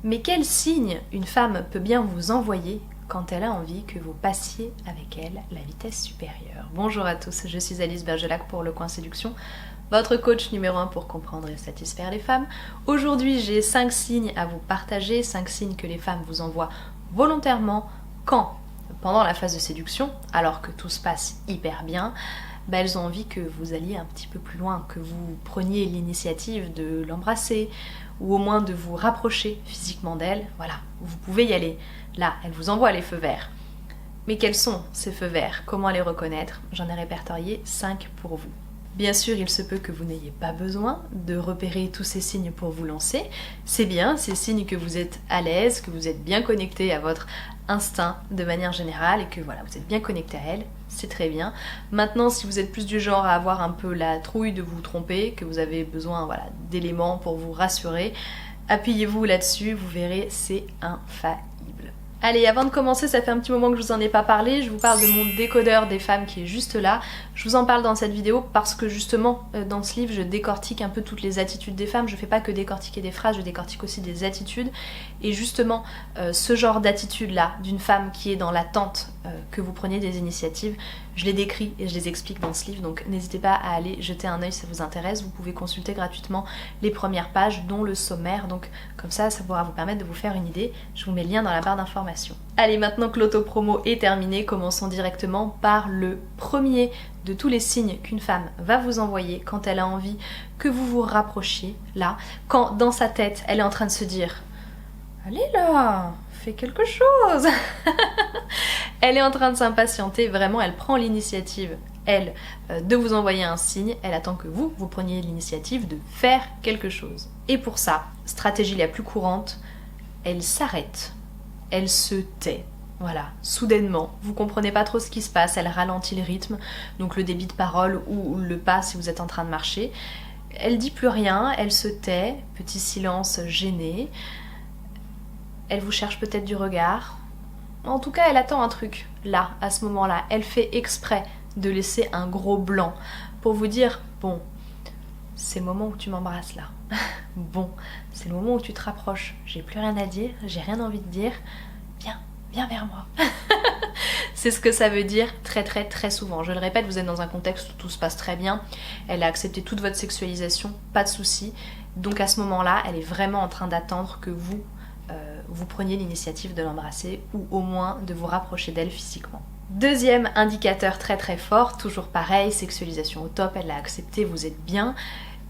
Mais quel signe une femme peut bien vous envoyer quand elle a envie que vous passiez avec elle la vitesse supérieure? Bonjour à tous, je suis Alice Bergelac pour Le Coin Séduction, votre coach numéro 1 pour comprendre et satisfaire les femmes. Aujourd'hui, j'ai 5 signes à vous partager, 5 signes que les femmes vous envoient volontairement quand, pendant la phase de séduction, alors que tout se passe hyper bien, elles ont envie que vous alliez un petit peu plus loin, que vous preniez l'initiative de l'embrasser ou au moins de vous rapprocher physiquement d'elle. Voilà, vous pouvez y aller. Là, elle vous envoie les feux verts. Mais quels sont ces feux verts? Comment les reconnaître? J'en ai répertorié 5 pour vous. Bien sûr, il se peut que vous n'ayez pas besoin de repérer tous ces signes pour vous lancer. C'est bien, ces signes que vous êtes à l'aise, que vous êtes bien connecté à votre instinct de manière générale et que voilà, vous êtes bien connecté à elle, c'est très bien. Maintenant, si vous êtes plus du genre à avoir un peu la trouille de vous tromper, que vous avez besoin d'éléments pour vous rassurer, appuyez-vous là-dessus, vous verrez, c'est infaillible. Allez, avant de commencer, ça fait un petit moment que je vous en ai pas parlé, je vous parle de mon décodeur des femmes qui est juste là. Je vous en parle dans cette vidéo parce que justement, dans ce livre, je décortique un peu toutes les attitudes des femmes. Je fais pas que décortiquer des phrases, je décortique aussi des attitudes. Et justement, ce genre d'attitude-là, d'une femme qui est dans l'attente que vous preniez des initiatives, je les décris et je les explique dans ce livre, donc n'hésitez pas à aller jeter un œil si ça vous intéresse. Vous pouvez consulter gratuitement les premières pages, dont le sommaire, donc comme ça pourra vous permettre de vous faire une idée. Je vous mets le lien dans la barre d'informations. Allez, maintenant que l'auto-promo est terminée, commençons directement par le premier de tous les signes qu'une femme va vous envoyer quand elle a envie que vous vous rapprochiez, là, quand dans sa tête, elle est en train de se dire « Allez là, fais quelque chose !» Elle est en train de s'impatienter, vraiment, elle prend l'initiative, elle, de vous envoyer un signe, elle attend que vous preniez l'initiative de faire quelque chose. Et pour ça, stratégie la plus courante, elle s'arrête, elle se tait. Voilà, soudainement, vous comprenez pas trop ce qui se passe, elle ralentit le rythme, donc le débit de parole ou le pas si vous êtes en train de marcher. Elle dit plus rien, elle se tait, petit silence gêné. Elle vous cherche peut-être du regard. En tout cas, elle attend un truc, là, à ce moment-là. Elle fait exprès de laisser un gros blanc pour vous dire « Bon, c'est le moment où tu m'embrasses, là. Bon, c'est le moment où tu te rapproches. J'ai plus rien à dire, j'ai rien envie de dire. Viens vers moi. » C'est ce que ça veut dire très très très souvent. Je le répète, vous êtes dans un contexte où tout se passe très bien. Elle a accepté toute votre sexualisation, pas de souci. Donc à ce moment-là, elle est vraiment en train d'attendre que vous preniez l'initiative de l'embrasser ou au moins de vous rapprocher d'elle physiquement. Deuxième indicateur très très fort, toujours pareil, sexualisation au top, elle l'a accepté, vous êtes bien.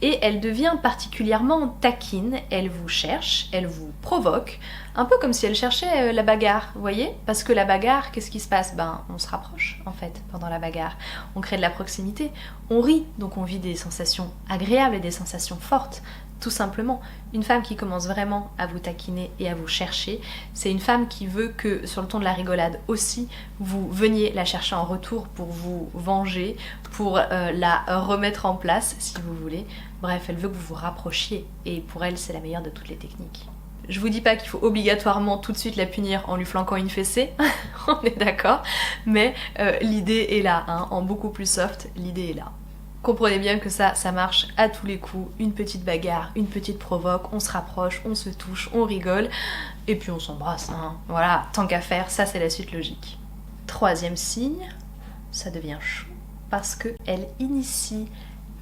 Et elle devient particulièrement taquine, elle vous cherche, elle vous provoque, un peu comme si elle cherchait la bagarre, vous voyez? Parce que la bagarre, qu'est-ce qui se passe? On se rapproche en fait pendant la bagarre, on crée de la proximité, on rit, donc on vit des sensations agréables et des sensations fortes. Tout simplement, une femme qui commence vraiment à vous taquiner et à vous chercher, c'est une femme qui veut que, sur le ton de la rigolade aussi, vous veniez la chercher en retour pour vous venger, pour la remettre en place, si vous voulez. Bref, elle veut que vous vous rapprochiez, et pour elle, c'est la meilleure de toutes les techniques. Je vous dis pas qu'il faut obligatoirement tout de suite la punir en lui flanquant une fessée, on est d'accord, mais l'idée est là, hein, en beaucoup plus soft, l'idée est là. Comprenez bien que ça marche à tous les coups, une petite bagarre, une petite provoque, on se rapproche, on se touche, on rigole, et puis on s'embrasse, hein. Voilà, tant qu'à faire, ça c'est la suite logique. Troisième signe, ça devient chaud, parce qu'elle initie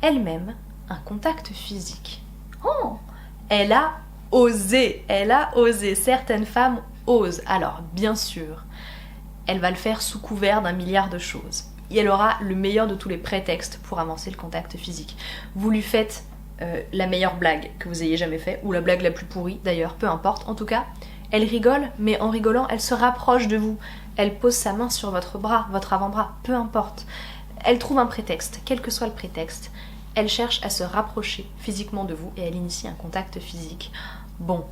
elle-même un contact physique. Oh, elle a osé, certaines femmes osent. Alors, bien sûr, elle va le faire sous couvert d'un milliard de choses. Et elle aura le meilleur de tous les prétextes pour amorcer le contact physique. Vous lui faites la meilleure blague que vous ayez jamais fait, ou la blague la plus pourrie d'ailleurs, peu importe. En tout cas, elle rigole, mais en rigolant, elle se rapproche de vous. Elle pose sa main sur votre bras, votre avant-bras, peu importe. Elle trouve un prétexte, quel que soit le prétexte. Elle cherche à se rapprocher physiquement de vous et elle initie un contact physique. Bon,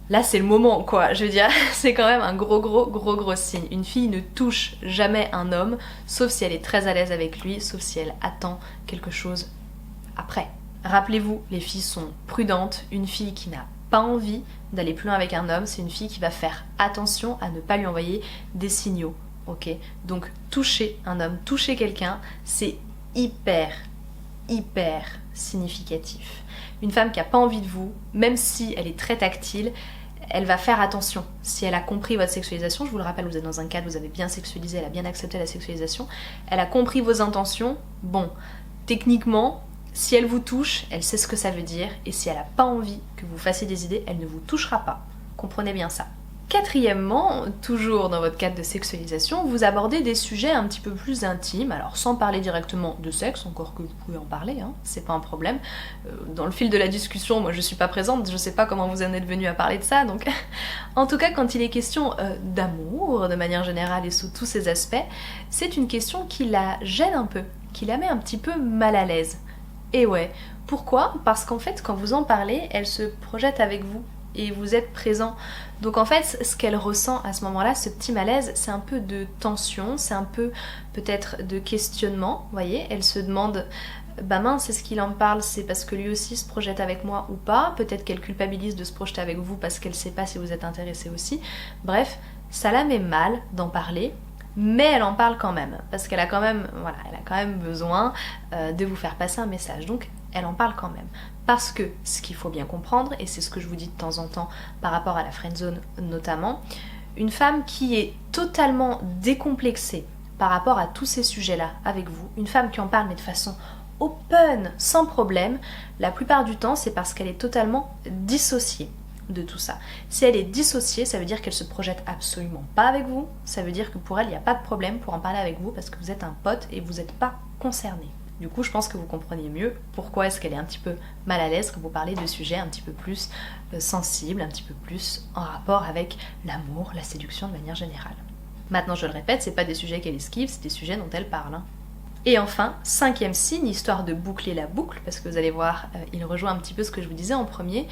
là c'est le moment quoi, je veux dire, c'est quand même un gros signe. Une fille ne touche jamais un homme, sauf si elle est très à l'aise avec lui, sauf si elle attend quelque chose après. Rappelez-vous, les filles sont prudentes, une fille qui n'a pas envie d'aller plus loin avec un homme, c'est une fille qui va faire attention à ne pas lui envoyer des signaux, ok? Donc toucher un homme, toucher quelqu'un, c'est hyper hyper significatif. Une femme qui n'a pas envie de vous, même si elle est très tactile, elle va faire attention. Si elle a compris votre sexualisation, je vous le rappelle, vous êtes dans un cadre, vous avez bien sexualisé, elle a bien accepté la sexualisation, elle a compris vos intentions, bon, techniquement, si elle vous touche, elle sait ce que ça veut dire, et si elle n'a pas envie que vous fassiez des idées, elle ne vous touchera pas. Comprenez bien ça. Quatrièmement, toujours dans votre cadre de sexualisation, vous abordez des sujets un petit peu plus intimes, alors sans parler directement de sexe, encore que vous pouvez en parler, hein, c'est pas un problème. Dans le fil de la discussion, moi je suis pas présente, je sais pas comment vous en êtes venu à parler de ça, donc en tout cas quand il est question d'amour de manière générale et sous tous ses aspects, c'est une question qui la gêne un peu, qui la met un petit peu mal à l'aise. Et ouais, pourquoi ? Parce qu'en fait quand vous en parlez, elle se projette avec vous. Et vous êtes présent. Donc en fait, ce qu'elle ressent à ce moment-là, ce petit malaise, c'est un peu de tension, c'est un peu peut-être de questionnement, vous voyez. Elle se demande, bah mince, est-ce qu'il en parle, c'est parce que lui aussi se projette avec moi ou pas. Peut-être qu'elle culpabilise de se projeter avec vous parce qu'elle sait pas si vous êtes intéressé aussi. Bref, ça la met mal d'en parler. Mais elle en parle quand même, parce qu'elle a quand même, voilà, elle a quand même besoin de vous faire passer un message. Donc elle en parle quand même. Parce que ce qu'il faut bien comprendre, et c'est ce que je vous dis de temps en temps par rapport à la friendzone notamment, une femme qui est totalement décomplexée par rapport à tous ces sujets-là avec vous, une femme qui en parle mais de façon open, sans problème, la plupart du temps c'est parce qu'elle est totalement dissociée de tout ça. Si elle est dissociée, ça veut dire qu'elle se projette absolument pas avec vous, ça veut dire que pour elle il n'y a pas de problème pour en parler avec vous parce que vous êtes un pote et vous n'êtes pas concerné. Du coup, je pense que vous comprenez mieux pourquoi est-ce qu'elle est un petit peu mal à l'aise quand vous parlez de sujets un petit peu plus sensibles, un petit peu plus en rapport avec l'amour, la séduction de manière générale. Maintenant, je le répète, c'est pas des sujets qu'elle esquive, c'est des sujets dont elle parle. Et enfin, 5e signe, histoire de boucler la boucle, parce que vous allez voir, il rejoint un petit peu ce que je vous disais en premier,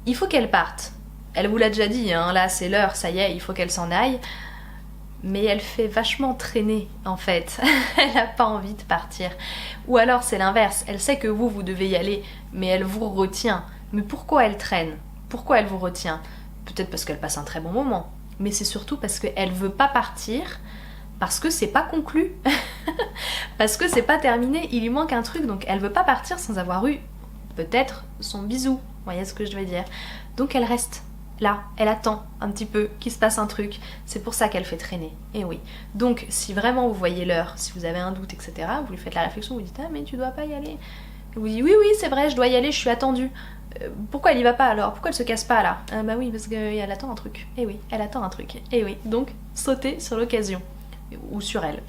il faut qu'elle parte. Elle vous l'a déjà dit, hein, là c'est l'heure, ça y est, il faut qu'elle s'en aille. Mais elle fait vachement traîner en fait, elle n'a pas envie de partir. Ou alors c'est l'inverse, elle sait que vous devez y aller, mais elle vous retient. Mais pourquoi elle traîne ? Pourquoi elle vous retient ? Peut-être parce qu'elle passe un très bon moment, mais c'est surtout parce qu'elle veut pas partir, parce que c'est pas conclu, parce que c'est pas terminé, il lui manque un truc, donc elle veut pas partir sans avoir eu peut-être son bisou, vous voyez ce que je veux dire ? Donc elle reste. Là, elle attend un petit peu qu'il se passe un truc, c'est pour ça qu'elle fait traîner, et oui. Donc, si vraiment vous voyez l'heure, si vous avez un doute, etc., vous lui faites la réflexion, vous dites « Ah, mais tu dois pas y aller ». Vous dites « Oui, oui, c'est vrai, je dois y aller, je suis attendue. Pourquoi elle y va pas alors ? Pourquoi elle se casse pas là ?»« Bah oui, parce qu'elle attend un truc. » Et oui, elle attend un truc, et oui. Donc, sautez sur l'occasion. Ou sur elle.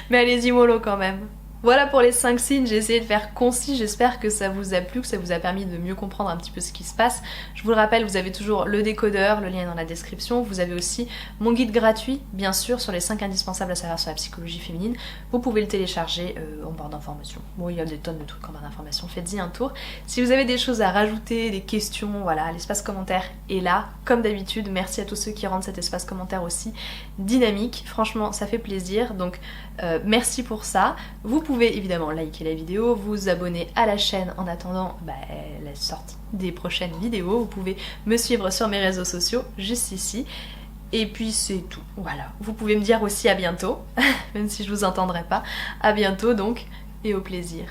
Mais allez-y mollo quand même. Voilà pour les 5 signes, j'ai essayé de faire concis, j'espère que ça vous a plu, que ça vous a permis de mieux comprendre un petit peu ce qui se passe. Je vous le rappelle, vous avez toujours le décodeur, le lien est dans la description, vous avez aussi mon guide gratuit, bien sûr, sur les 5 indispensables à savoir sur la psychologie féminine. Vous pouvez le télécharger en barre d'information. Bon, il y a des tonnes de trucs en barre d'information, faites-y un tour. Si vous avez des choses à rajouter, des questions, voilà, l'espace commentaire est là, comme d'habitude. Merci à tous ceux qui rendent cet espace commentaire aussi dynamique, franchement, ça fait plaisir, donc merci pour ça. Vous pouvez évidemment liker la vidéo, vous abonner à la chaîne en attendant la sortie des prochaines vidéos. Vous pouvez me suivre sur mes réseaux sociaux, juste ici. Et puis c'est tout, voilà. Vous pouvez me dire aussi à bientôt, même si je vous entendrai pas. À bientôt donc, et au plaisir.